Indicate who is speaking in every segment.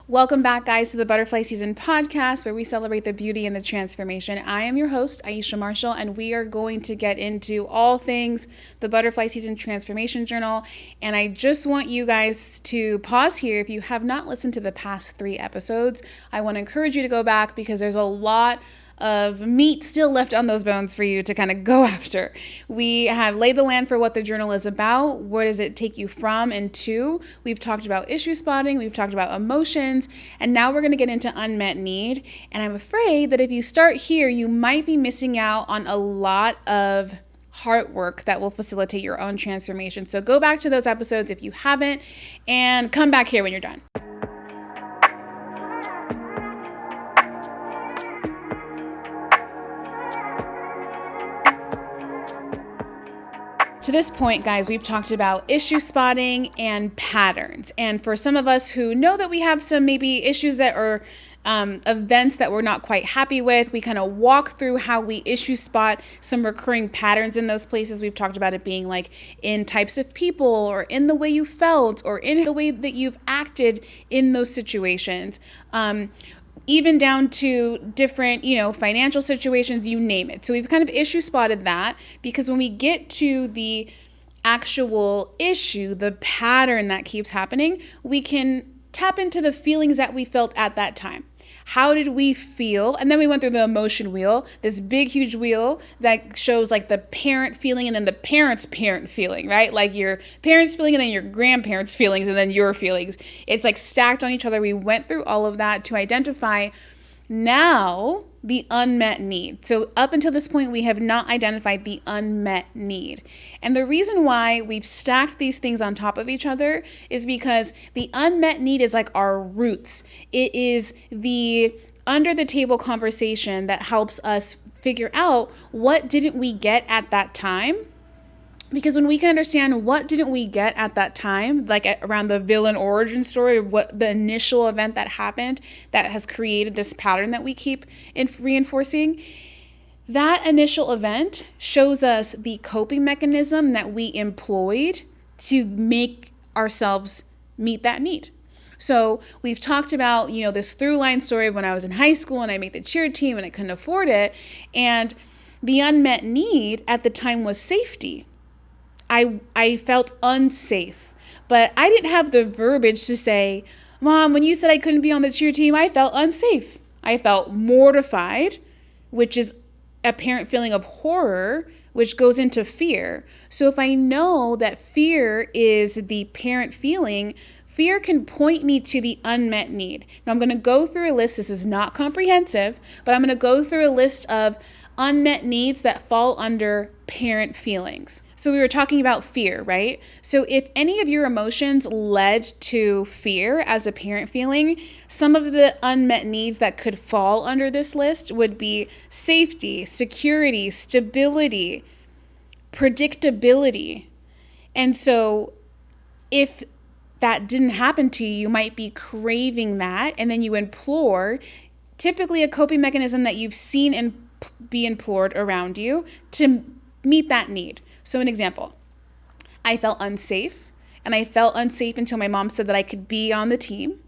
Speaker 1: Welcome back, guys, to the Butterfly Season podcast, where we celebrate the beauty and the transformation. I am your host, Aisha Marshall, and we are going to get into all things the Butterfly Season Transformation Journal. And I just want you guys to pause here. If you have not listened to the past 3 episodes, I want to encourage you to go back because there's a lot of meat still left on those bones for you to kind of go after. We have laid the land for what the journal is about. Where does it take you from and to? We've talked about issue spotting. We've talked about emotions. And now we're going to get into unmet need. And I'm afraid that if you start here, you might be missing out on a lot of heart work that will facilitate your own transformation. So go back to those episodes if you haven't, and come back here when you're done. To this point, guys, we've talked about issue spotting and patterns. And for some of us who know that we have some maybe issues that are events that we're not quite happy with, we kind of walk through how we issue spot some recurring patterns in those places. We've talked about it being like in types of people, or in the way you felt, or in the way that you've acted in those situations. Even down to different, financial situations, you name it. So we've kind of issue spotted that, because when we get to the actual issue, the pattern that keeps happening, we can tap into the feelings that we felt at that time. How did we feel? And then we went through the emotion wheel, this big, huge wheel that shows like the parent feeling and then the parent's parent feeling, right? Like your parents' feeling and then your grandparents' feelings and then your feelings. It's like stacked on each other. We went through all of that to identify now the unmet need. So up until this point, we have not identified the unmet need. And the reason why we've stacked these things on top of each other is because the unmet need is like our roots. It is the under the table conversation that helps us figure out what didn't we get at that time. Because when we can understand what didn't we get at that time, like around the villain origin story, what the initial event that happened that has created this pattern that we keep reinforcing, that initial event shows us the coping mechanism that we employed to make ourselves meet that need. So we've talked about, this through line story of when I was in high school and I made the cheer team and I couldn't afford it. And the unmet need at the time was safety. I felt unsafe, but I didn't have the verbiage to say, Mom, when you said I couldn't be on the cheer team, I felt unsafe. I felt mortified, which is a parent feeling of horror, which goes into fear. So if I know that fear is the parent feeling, fear can point me to the unmet need. Now I'm going to go through a list. This is not comprehensive, but I'm going to go through a list of unmet needs that fall under parent feelings. So we were talking about fear, right? So if any of your emotions led to fear as a parent feeling, some of the unmet needs that could fall under this list would be safety, security, stability, predictability. And so if that didn't happen to you, you might be craving that, and then you implore, typically a coping mechanism that you've seen and be implored around you to meet that need. So an example, I felt unsafe, and I felt unsafe until my mom said that I could be on the team.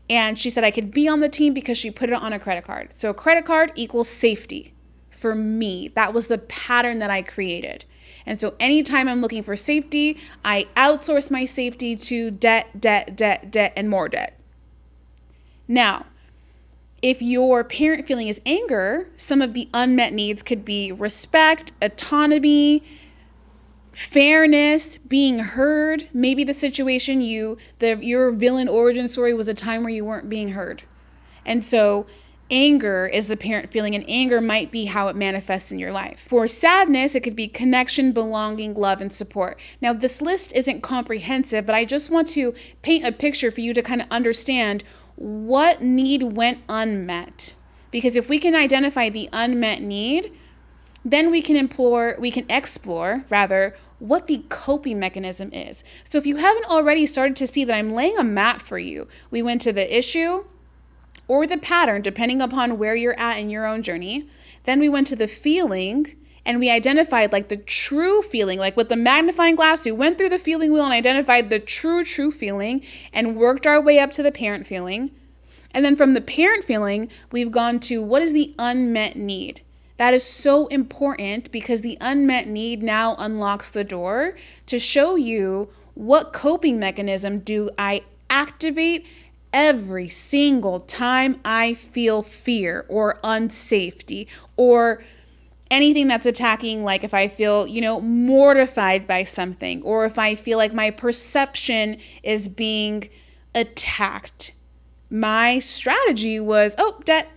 Speaker 1: And she said I could be on the team because she put it on a credit card. So a credit card equals safety for me. That was the pattern that I created. And so anytime I'm looking for safety, I outsource my safety to debt, and more debt. Now, if your parent feeling is anger, some of the unmet needs could be respect, autonomy, fairness, being heard. Maybe the situation your villain origin story was a time where you weren't being heard. And so anger is the parent feeling, and anger might be how it manifests in your life. For sadness, it could be connection, belonging, love, and support. Now, this list isn't comprehensive, but I just want to paint a picture for you to kind of understand what need went unmet. Because if we can identify the unmet need, then we can explore what the coping mechanism is. So if you haven't already started to see that I'm laying a map for you, we went to the issue or the pattern, depending upon where you're at in your own journey. Then we went to the feeling, and we identified like the true feeling, like with the magnifying glass, we went through the feeling wheel and identified the true feeling and worked our way up to the parent feeling. And then from the parent feeling, we've gone to what is the unmet need? That is so important because the unmet need now unlocks the door to show you what coping mechanism do I activate every single time I feel fear or unsafety or anything that's attacking, like if I feel, mortified by something, or if I feel like my perception is being attacked. My strategy was, debt.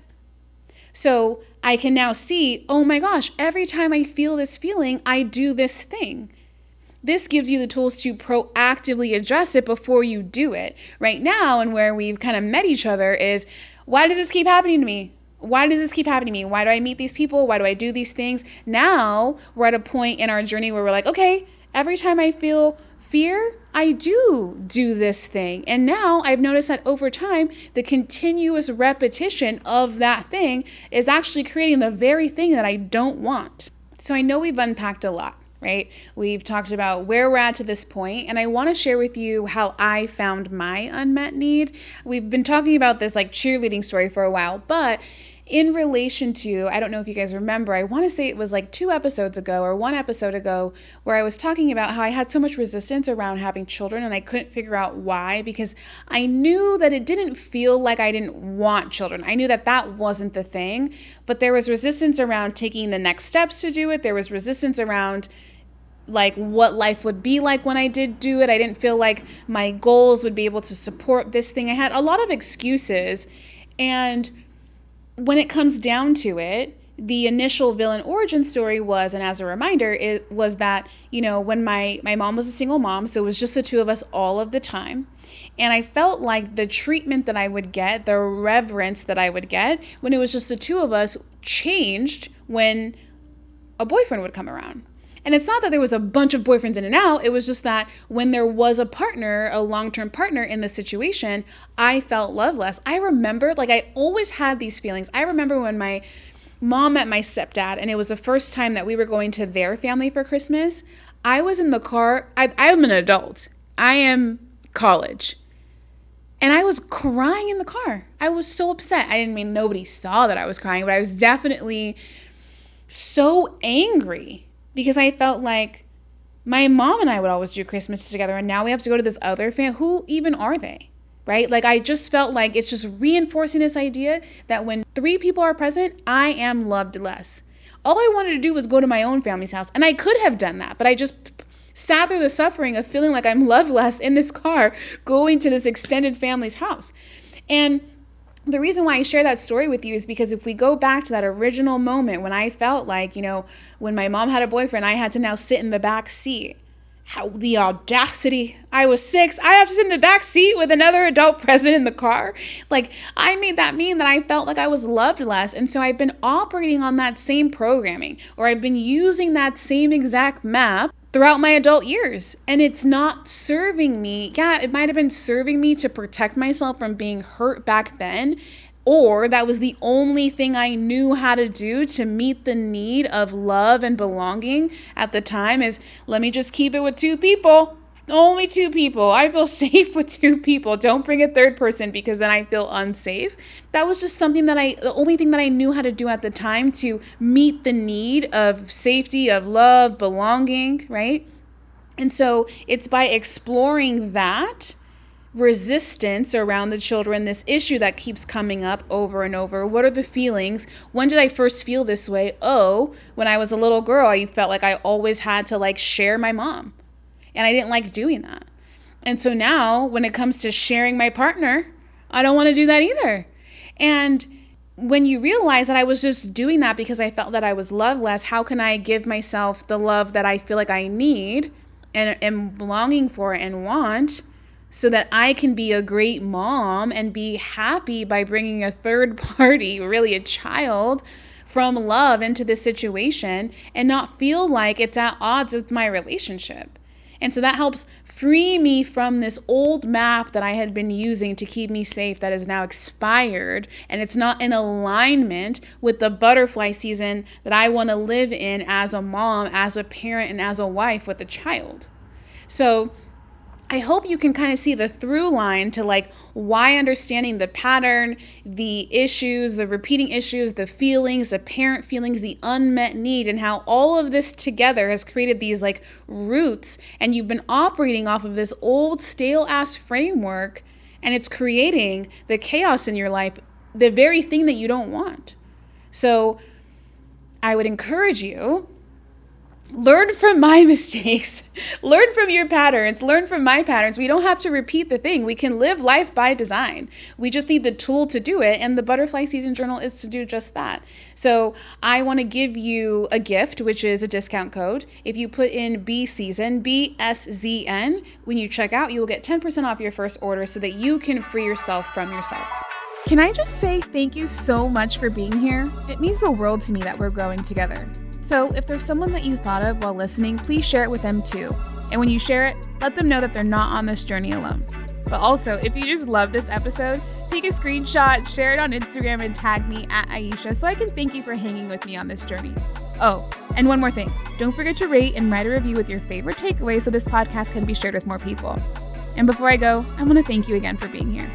Speaker 1: So I can now see, oh my gosh, every time I feel this feeling, I do this thing. This gives you the tools to proactively address it before you do it. Right now, and where we've kind of met each other is, why does this keep happening to me? Why does this keep happening to me? Why do I meet these people? Why do I do these things? Now we're at a point in our journey where we're like, okay, every time I feel fear, I do this thing. And now I've noticed that over time, the continuous repetition of that thing is actually creating the very thing that I don't want. So I know we've unpacked a lot, right? We've talked about where we're at to this point, and I want to share with you how I found my unmet need. We've been talking about this like cheerleading story for a while, but in relation to, I don't know if you guys remember, I want to say it was like 2 episodes ago or 1 episode ago where I was talking about how I had so much resistance around having children and I couldn't figure out why, because I knew that it didn't feel like I didn't want children. I knew that wasn't the thing, but there was resistance around taking the next steps to do it. There was resistance around like what life would be like when I did do it. I didn't feel like my goals would be able to support this thing. I had a lot of excuses, and when it comes down to it, the initial villain origin story was, and as a reminder, it was that, when my mom was a single mom, so it was just the 2 of us all of the time. And I felt like the treatment that I would get, the reverence that I would get when it was just the 2 of us changed when a boyfriend would come around. And it's not that there was a bunch of boyfriends in and out. It was just that when there was a partner, a long-term partner in the situation, I felt love less. I remember, I always had these feelings. I remember when my mom met my stepdad, and it was the first time that we were going to their family for Christmas. I was in the car. I'm an adult. I am college. And I was crying in the car. I was so upset. I didn't mean nobody saw that I was crying, but I was definitely so angry. Because I felt like my mom and I would always do Christmas together, and now we have to go to this other family. Who even are they, right? I just felt like it's just reinforcing this idea that when 3 people are present, I am loved less. All I wanted to do was go to my own family's house, and I could have done that, but I just sat through the suffering of feeling like I'm loved less in this car going to this extended family's house. And the reason why I share that story with you is because if we go back to that original moment when I felt like, when my mom had a boyfriend, I had to now sit in the back seat. How the audacity. I was 6. I have to sit in the back seat with another adult present in the car. I made that mean that I felt like I was loved less. And so I've been operating on that same programming, or I've been using that same exact map throughout my adult years. And it's not serving me. Yeah, it might have been serving me to protect myself from being hurt back then, or that was the only thing I knew how to do to meet the need of love and belonging at the time is, let me just keep it with 2 people. Only 2 people. I feel safe with 2 people. Don't bring a third person because then I feel unsafe. That was just something the only thing that I knew how to do at the time to meet the need of safety, of love, belonging, right? And so it's by exploring that resistance around the children, this issue that keeps coming up over and over. What are the feelings? When did I first feel this way? When I was a little girl, I felt like I always had to share my mom. And I didn't like doing that. And so now when it comes to sharing my partner, I don't want to do that either. And when you realize that I was just doing that because I felt that I was loved less, how can I give myself the love that I feel like I need and am longing for and want so that I can be a great mom and be happy by bringing a third party, really a child, from love into this situation and not feel like it's at odds with my relationship. And so that helps free me from this old map that I had been using to keep me safe that is now expired, and it's not in alignment with the butterfly season that I want to live in as a mom, as a parent, and as a wife with a child. So I hope you can kind of see the through line to like why understanding the pattern, the issues, the repeating issues, the feelings, the parent feelings, the unmet need, and how all of this together has created these like roots, and you've been operating off of this old stale ass framework, and it's creating the chaos in your life, the very thing that you don't want. So I would encourage you, learn from my mistakes, learn from your patterns, learn from my patterns. We don't have to repeat the thing. We can live life by design. We just need the tool to do it. And the Butterfly Season Journal is to do just that. So I want to give you a gift, which is a discount code. If you put in BSeason, BSZN, when you check out, you will get 10% off your first order so that you can free yourself from yourself. Can I just say thank you so much for being here? It means the world to me that we're growing together. So if there's someone that you thought of while listening, please share it with them too. And when you share it, let them know that they're not on this journey alone. But also, if you just love this episode, take a screenshot, share it on Instagram, and tag me at Aisha so I can thank you for hanging with me on this journey. Oh, and one more thing. Don't forget to rate and write a review with your favorite takeaways so this podcast can be shared with more people. And before I go, I want to thank you again for being here.